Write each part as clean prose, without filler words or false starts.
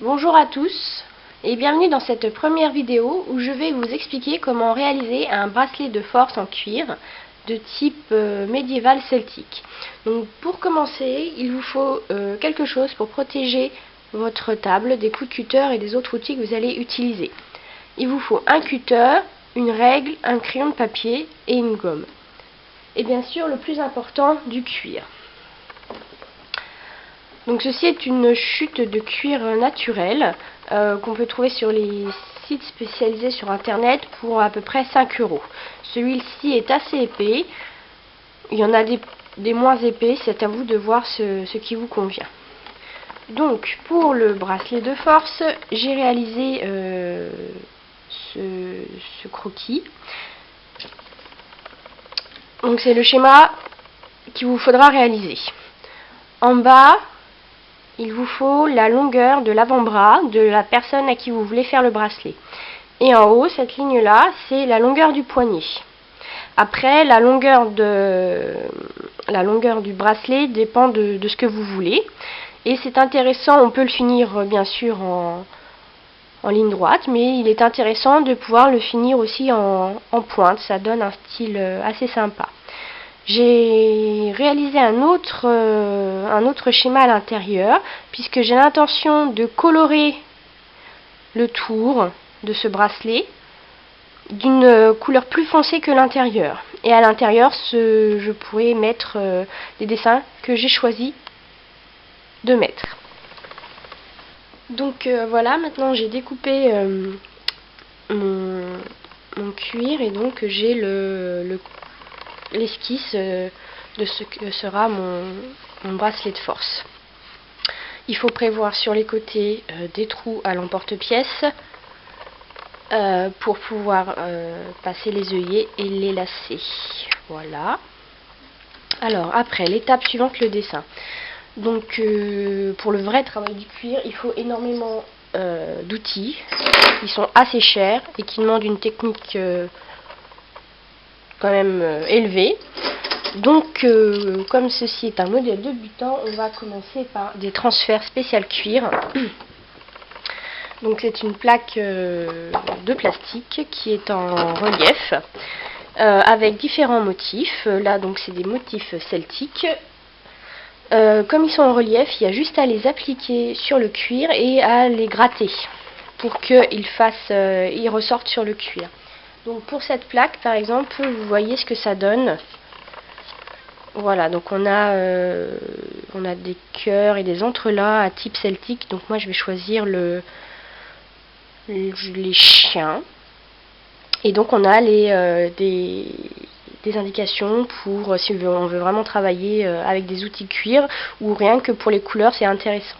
Bonjour à tous et bienvenue dans cette première vidéo où je vais vous expliquer comment réaliser un bracelet de force en cuir de type médiéval celtique. Donc pour commencer, il vous faut quelque chose pour protéger votre table des coups de cutter et des autres outils que vous allez utiliser. Il vous faut un cutter, une règle, un crayon de papier et une gomme. Et bien sûr le plus important, du cuir. Donc ceci est une chute de cuir naturel qu'on peut trouver sur les sites spécialisés sur internet pour à peu près 5 €. Celui-ci est assez épais, il y en a des moins épais, c'est à vous de voir ce qui vous convient. Donc pour le bracelet de force, j'ai réalisé ce croquis. Donc c'est le schéma qu'il vous faudra réaliser. En bas, il vous faut la longueur de l'avant-bras de la personne à qui vous voulez faire le bracelet. Et en haut, cette ligne-là, c'est la longueur du poignet. Après, la longueur du bracelet dépend de ce que vous voulez. Et c'est intéressant, on peut le finir bien sûr en ligne droite, mais il est intéressant de pouvoir le finir aussi en pointe. Ça donne un style assez sympa. J'ai réalisé un autre schéma à l'intérieur, puisque j'ai l'intention de colorer le tour de ce bracelet d'une couleur plus foncée que l'intérieur. Et à l'intérieur, je pourrais mettre des dessins que j'ai choisi de mettre. Donc voilà, maintenant j'ai découpé mon cuir et donc j'ai l'esquisse de ce que sera mon bracelet de force. Il faut prévoir sur les côtés des trous à l'emporte-pièce pour pouvoir passer les œillets et les lacer. Voilà. Alors après, l'étape suivante, le dessin. Donc pour le vrai travail du cuir, il faut énormément d'outils qui sont assez chers et qui demandent une technique quand même élevé. Donc comme ceci est un modèle débutant, on va commencer par des transferts spécial cuir. Donc c'est une plaque de plastique qui est en relief avec différents motifs. Là donc c'est des motifs celtiques. Comme ils sont en relief, il y a juste à les appliquer sur le cuir et à les gratter pour qu'ils ressortent sur le cuir. Donc pour cette plaque par exemple, vous voyez ce que ça donne. Voilà, donc on a des cœurs et des entrelacs à type celtique. Donc moi je vais choisir les chiens. Et donc on a des indications pour si on veut vraiment travailler avec des outils cuir ou rien que pour les couleurs, c'est intéressant.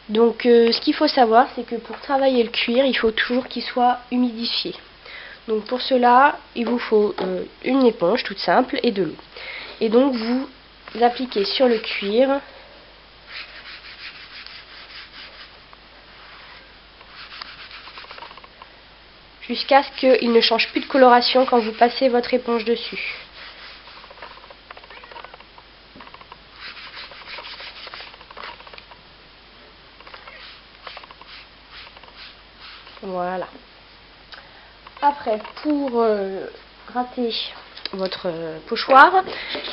Donc ce qu'il faut savoir, c'est que pour travailler le cuir, il faut toujours qu'il soit humidifié. Donc pour cela, il vous faut une éponge toute simple et de l'eau. Et donc vous appliquez sur le cuir jusqu'à ce qu'il ne change plus de coloration quand vous passez votre éponge dessus. Voilà. Après, pour gratter votre pochoir,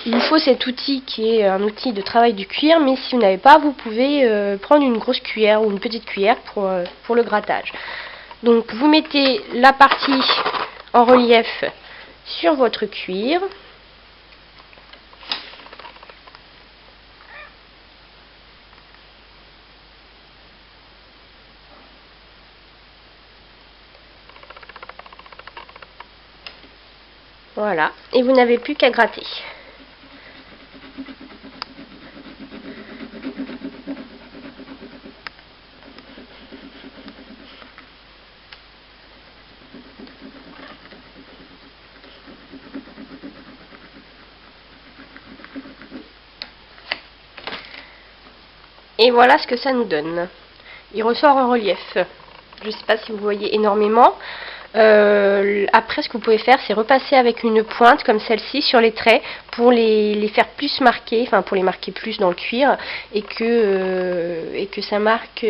il vous faut cet outil qui est un outil de travail du cuir, mais si vous n'avez pas, vous pouvez prendre une grosse cuillère ou une petite cuillère pour le grattage. Donc vous mettez la partie en relief sur votre cuir. Voilà, et vous n'avez plus qu'à gratter. Et voilà ce que ça nous donne. Il ressort en relief. Je ne sais pas si vous voyez énormément. Après, ce que vous pouvez faire, c'est repasser avec une pointe comme celle-ci sur les traits pour les faire plus marquer, enfin pour les marquer plus dans le cuir et que ça marque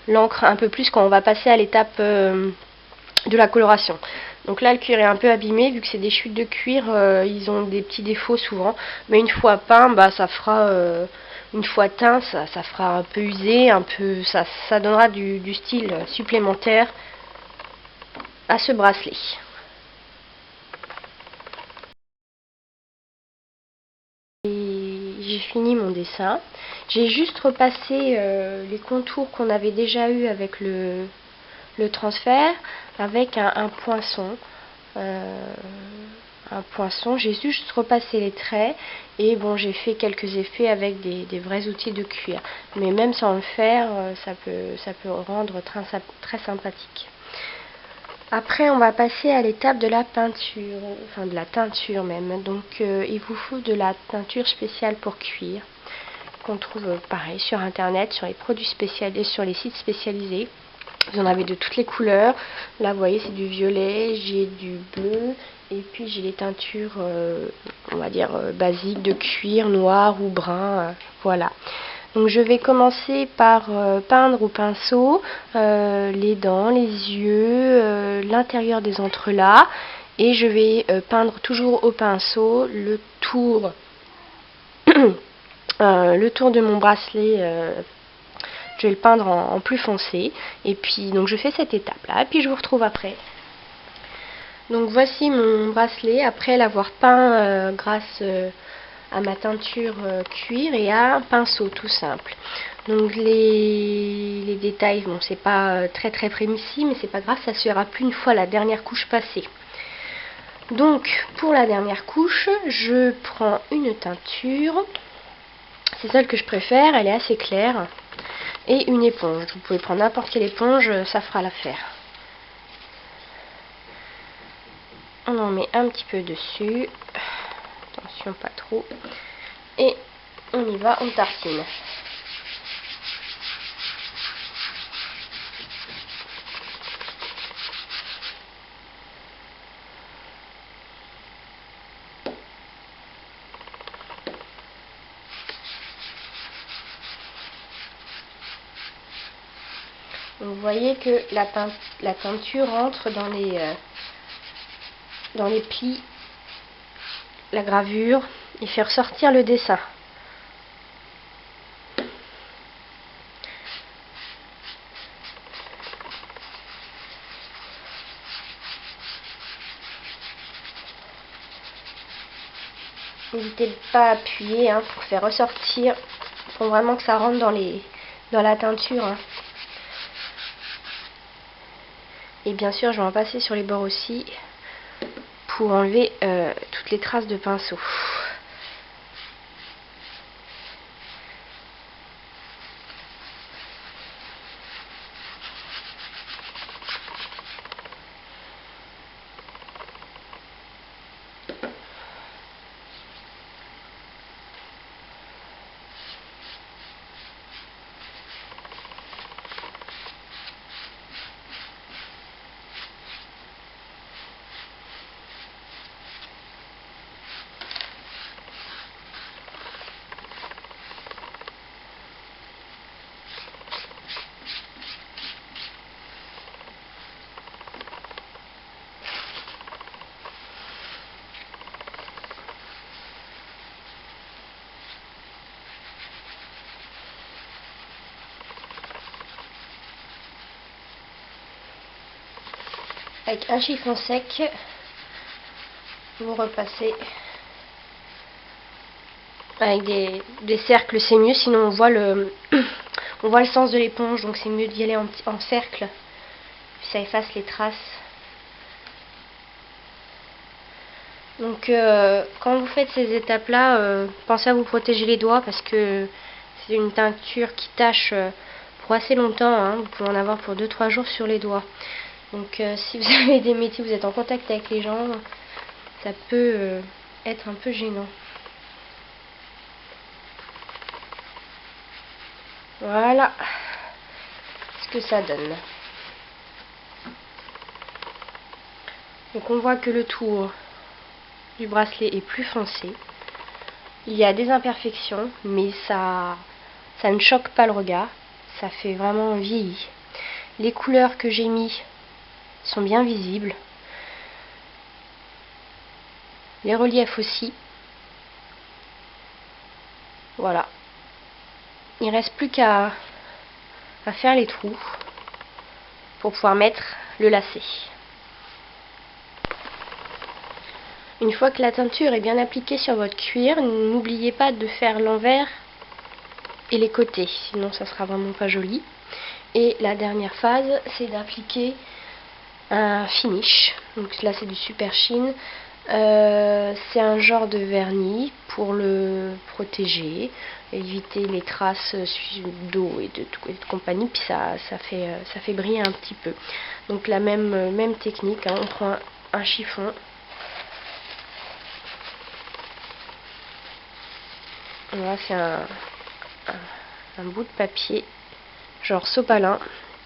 l'encre un peu plus quand on va passer à l'étape de la coloration. Donc là le cuir est un peu abîmé vu que c'est des chutes de cuir, ils ont des petits défauts souvent, mais une fois peint, bah ça fera une fois teint, ça fera un peu usé, un peu ça donnera du style supplémentaire à ce bracelet. J'ai fini mon dessin. J'ai juste repassé les contours qu'on avait déjà eu avec le transfert avec un poinçon. J'ai juste repassé les traits et bon, j'ai fait quelques effets avec des vrais outils de cuir. Mais même sans le faire, ça peut rendre très sympathique. Après, on va passer à l'étape de la peinture, enfin de la teinture même. Donc, il vous faut de la teinture spéciale pour cuir, qu'on trouve pareil sur internet, sur les produits spécialisés, sur les sites spécialisés. Vous en avez de toutes les couleurs. Là, vous voyez, c'est du violet, j'ai du bleu, et puis j'ai les teintures, on va dire, basiques de cuir, noir ou brun, voilà. Donc je vais commencer par peindre au pinceau les dents, les yeux, l'intérieur des entrelacs, et je vais peindre toujours au pinceau le tour, le tour de mon bracelet. Je vais le peindre en plus foncé, et puis donc je fais cette étape là, et puis je vous retrouve après. Donc voici mon bracelet après l'avoir peint grâce à ma teinture cuir et à un pinceau tout simple. Donc les détails, bon, c'est pas très précis, mais c'est pas grave, ça se verra plus une fois la dernière couche passée. Donc pour la dernière couche, je prends une teinture, c'est celle que je préfère, elle est assez claire, et une éponge. Vous pouvez prendre n'importe quelle éponge, ça fera l'affaire. On en met un petit peu dessus, attention pas trop, et on y va, on tartine. Donc vous voyez que la teinture entre dans les plis, la gravure, et fait ressortir le dessin. N'hésitez pas à appuyer pour faire ressortir, pour vraiment que ça rentre dans la teinture. Et bien sûr, je vais en passer sur les bords aussi pour enlever toutes les traces de pinceau. Avec un chiffon sec, vous repassez avec des cercles, c'est mieux, sinon on voit on voit le sens de l'éponge, donc c'est mieux d'y aller en cercle, puis ça efface les traces. Donc quand vous faites ces étapes là, pensez à vous protéger les doigts parce que c'est une teinture qui tâche pour assez longtemps, vous pouvez en avoir pour 2-3 jours sur les doigts. Donc si vous avez des métiers, vous êtes en contact avec les gens, ça peut être un peu gênant. Voilà ce que ça donne. Donc on voit que le tour du bracelet est plus foncé. Il y a des imperfections, mais ça ne choque pas le regard. ça fait vraiment vieilli. Les couleurs que j'ai mis sont bien visibles. Les reliefs aussi. Voilà. Il ne reste plus qu'à faire les trous pour pouvoir mettre le lacet. Une fois que la teinture est bien appliquée sur votre cuir, n'oubliez pas de faire l'envers et les côtés, sinon ça sera vraiment pas joli. Et la dernière phase, c'est d'appliquer un finish. Donc là c'est du super sheen. C'est un genre de vernis pour le protéger, éviter les traces d'eau et de compagnie, puis ça fait briller un petit peu. Donc la même technique, hein, on prend un chiffon. Là c'est un bout de papier genre sopalin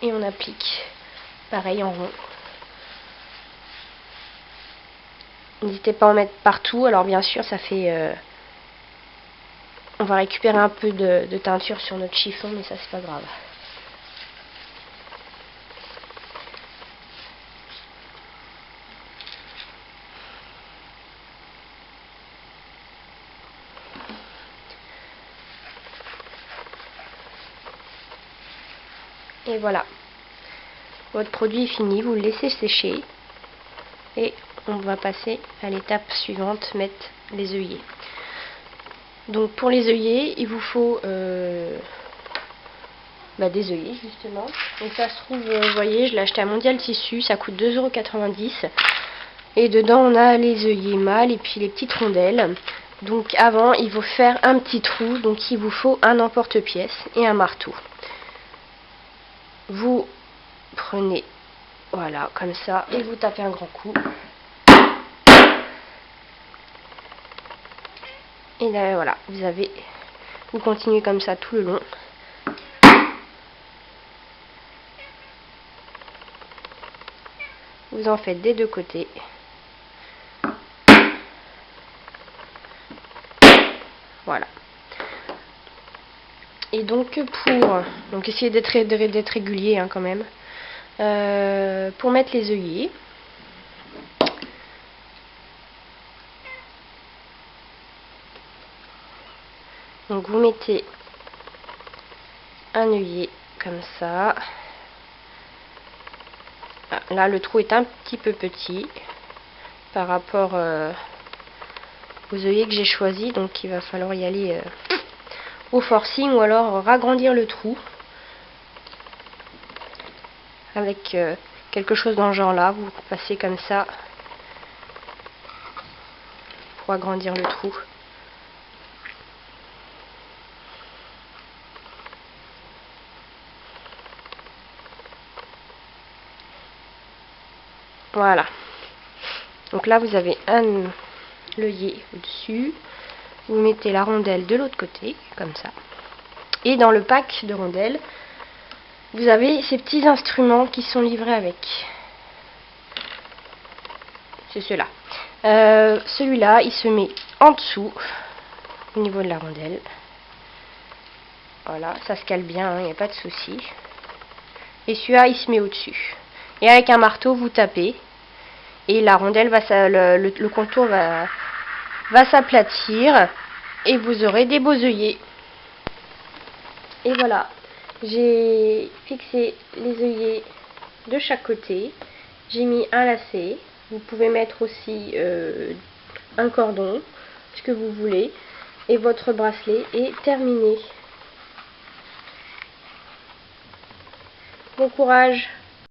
et on applique pareil en rond. N'hésitez pas à en mettre partout. Alors bien sûr ça fait on va récupérer un peu de teinture sur notre chiffon, mais ça c'est pas grave. Et voilà, votre produit est fini, vous le laissez sécher et on va passer à l'étape suivante, mettre les œillets. Donc pour les œillets, il vous faut des œillets justement. Donc ça se trouve, vous voyez, je l'ai acheté à Mondial Tissu, ça coûte 2,90 €. Et dedans on a les œillets mâles et puis les petites rondelles. Donc avant, il faut faire un petit trou, donc il vous faut un emporte-pièce et un marteau. Vous prenez, voilà, comme ça, et vous tapez un grand coup. Et là, voilà, vous continuez comme ça tout le long. Vous en faites des deux côtés. Voilà. Et donc pour essayer d'être régulier hein, quand même. Pour mettre les œillets, donc vous mettez un œillet comme ça. Là le trou est un petit peu petit par rapport aux œillets que j'ai choisis, donc il va falloir y aller au forcing ou alors ragrandir le trou avec quelque chose dans le genre là. Vous passez comme ça pour agrandir le trou. Voilà. Donc là vous avez l'œillet au-dessus. Vous mettez la rondelle de l'autre côté, comme ça. Et dans le pack de rondelles, vous avez ces petits instruments qui sont livrés avec. C'est ceux-là. Celui-là, il se met en dessous, au niveau de la rondelle. Voilà, ça se cale bien, il n'y a pas de souci. Et celui-là, il se met au-dessus. Et avec un marteau, vous tapez. Et la rondelle, le contour va s'aplatir. Et vous aurez des beaux œillets. Et voilà, j'ai fixé les œillets de chaque côté. J'ai mis un lacet. Vous pouvez mettre aussi un cordon, ce que vous voulez. Et votre bracelet est terminé. Bon courage!